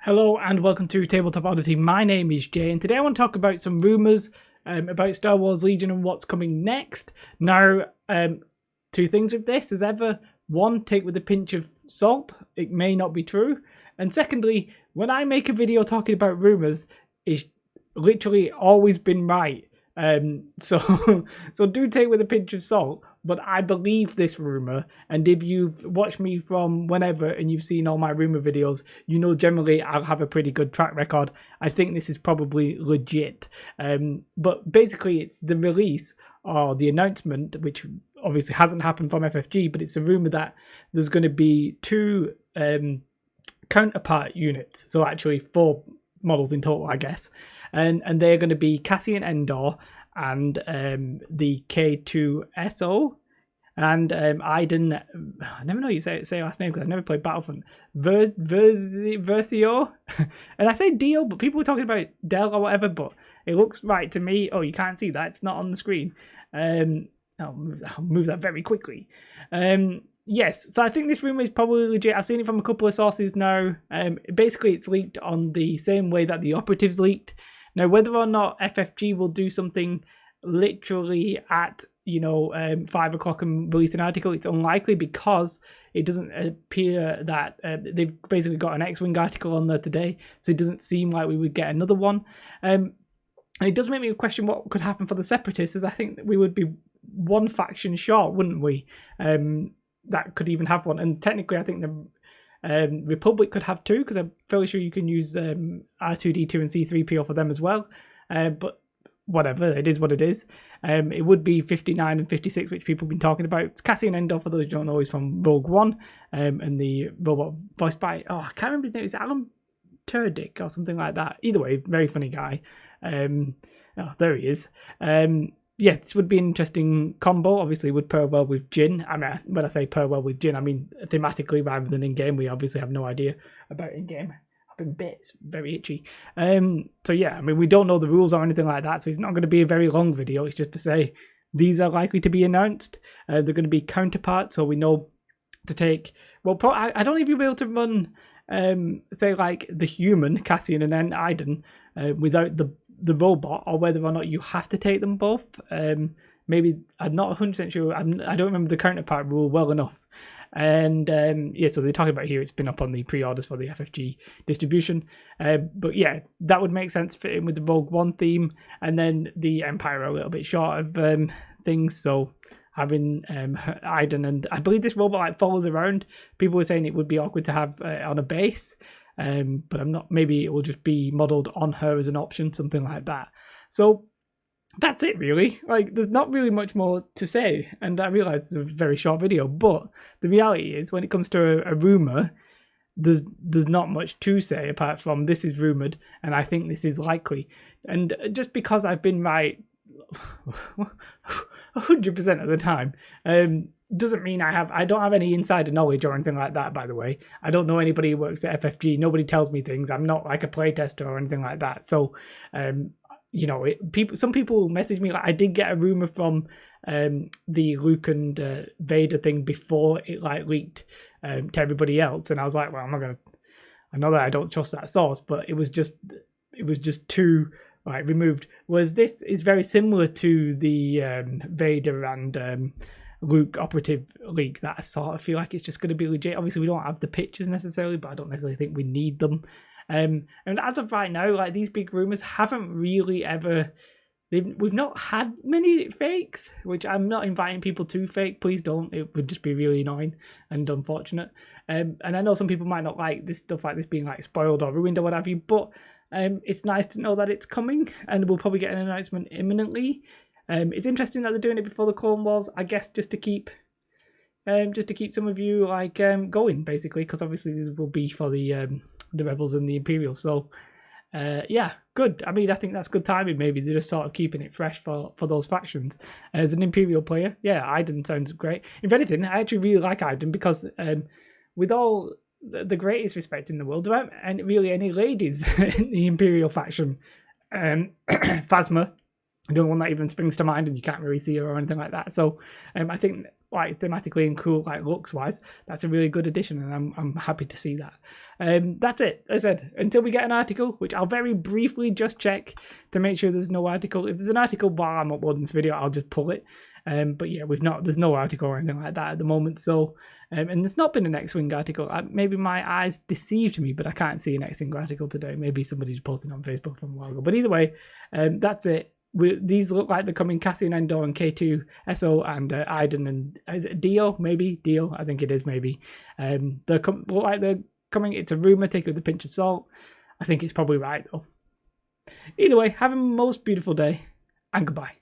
Hello and welcome to Tabletop Oddity. My name is Jay and today I want to talk about some rumours about Star Wars Legion and what's coming next. Now, two things with this as ever. One, take with a pinch of salt. It may not be true. And secondly, when I make a video talking about rumours, it's literally always been right. So do take with a pinch of salt. But I believe this rumour, and if you've watched me from whenever and you've seen all my rumour videos, you know generally I'll have a pretty good track record. I think this is probably legit. But basically it's the release or the announcement, which obviously hasn't happened from FFG, but it's a rumour that there's going to be two counterpart units. So actually 4 models in total, I guess. And they're going to be Cassian Endor and the K-2S0 and Iden. I never know you say last name because I've never played Battlefront. Versio, and I say Deal, but people are talking about Del or whatever. But it looks right to me. Oh, you can't see that; it's not on the screen. I'll move that very quickly. Yes, so I think this rumor is probably legit. I've seen it from a couple of sources now. Basically, it's leaked on the same way that the operatives leaked. Now, whether or not FFG will do something literally at 5 o'clock and release an article, it's unlikely because it doesn't appear that they've basically got an X-Wing article on there today, so it doesn't seem like we would get another one. And it does make me question what could happen for the Separatists, as I think that we would be one faction short, wouldn't we? That could even have one, and technically I think the Republic could have 2, because I'm fairly sure you can use R2-D2 and C-3PO for them as well. But whatever, it is what it is. It would be 59 and 56, which people have been talking about. It's Cassian Endor, for those who don't know, is from Rogue One, and the robot voiced by, I can't remember his name, it's Alan Tudyk or something like that. Either way, very funny guy. There he is. Yeah, this would be an interesting combo. Obviously, it would pair well with Jin. I mean, when I say pair well with Jin, I mean thematically rather than in-game. We obviously have no idea about in-game. I've been bit. It's very itchy. So yeah, I mean, we don't know the rules or anything like that, so it's not going to be a very long video. It's just to say these are likely to be announced. They're going to be counterparts, so we know to take... Well, I don't know if you'll be able to run, say, like the human, Cassian, and then Iden, without the robot, or whether or not you have to take them both. Maybe I'm not 100% sure. I don't remember the counterpart rule well enough. And yeah, so they're talking about here, it's been up on the pre-orders for the FFG distribution. But yeah, that would make sense fit in with the Rogue One theme, and then the Empire are a little bit short of things. So having Iden, and I believe this robot follows around. People were saying it would be awkward to have on a base. But I'm not, maybe it will just be modelled on her as an option, something like that. So that's it really. Like, there's not really much more to say, and I realise it's a very short video, but the reality is when it comes to a rumour, there's not much to say apart from this is rumoured and I think this is likely. And just because I've been right 100% of the time, doesn't mean I don't have any insider knowledge or anything like that, by the way. I don't know anybody who works at FFG. Nobody tells me things. I'm not like a playtester or anything like that. So, some people message me. Like, I did get a rumor from the Luke and Vader thing before it leaked to everybody else, and I was like, well, I know that I don't trust that source, but it was just too removed. Whereas this is very similar to the Vader and Luke operative leak that I sort of feel like it's just going to be legit. Obviously, we don't have the pictures necessarily, but I don't necessarily think we need them. And as of right now, these big rumors haven't really ever... We've not had many fakes, which I'm not inviting people to fake. Please don't. It would just be really annoying and unfortunate. And I know some people might not like this stuff like this being spoiled or ruined or what have you, but it's nice to know that it's coming, and we'll probably get an announcement imminently. It's interesting that they're doing it before the Clone Wars, I guess, just to keep some of you going, basically, because obviously this will be for the Rebels and the Imperials. So yeah, good. I mean, I think that's good timing. Maybe they're just sort of keeping it fresh for those factions. As an Imperial player, yeah, Iden sounds great. If anything, I actually really like Iden because with all the greatest respect in the world, there aren't really any ladies in the Imperial faction. Phasma, the one that even springs to mind, and you can't really see her or anything like that. So I think thematically and cool, looks wise, that's a really good addition, and I'm happy to see that. That's it. As I said, until we get an article, which I'll very briefly just check to make sure there's no article. If there's an article while I'm uploading this video, I'll just pull it. But yeah, there's no article or anything like that at the moment. So, and there's not been an X-Wing article. Maybe my eyes deceived me, but I can't see an X-Wing article today. Maybe somebody just posted on Facebook from a while ago. But either way, that's it. These look like they're coming Cassian, Endor, and K-2S0 and Iden and is it Dio? Maybe Dio. I think it is maybe. They look like they're coming. It's a rumor. Take it with a pinch of salt. I think it's probably right though. Either way, have a most beautiful day and goodbye.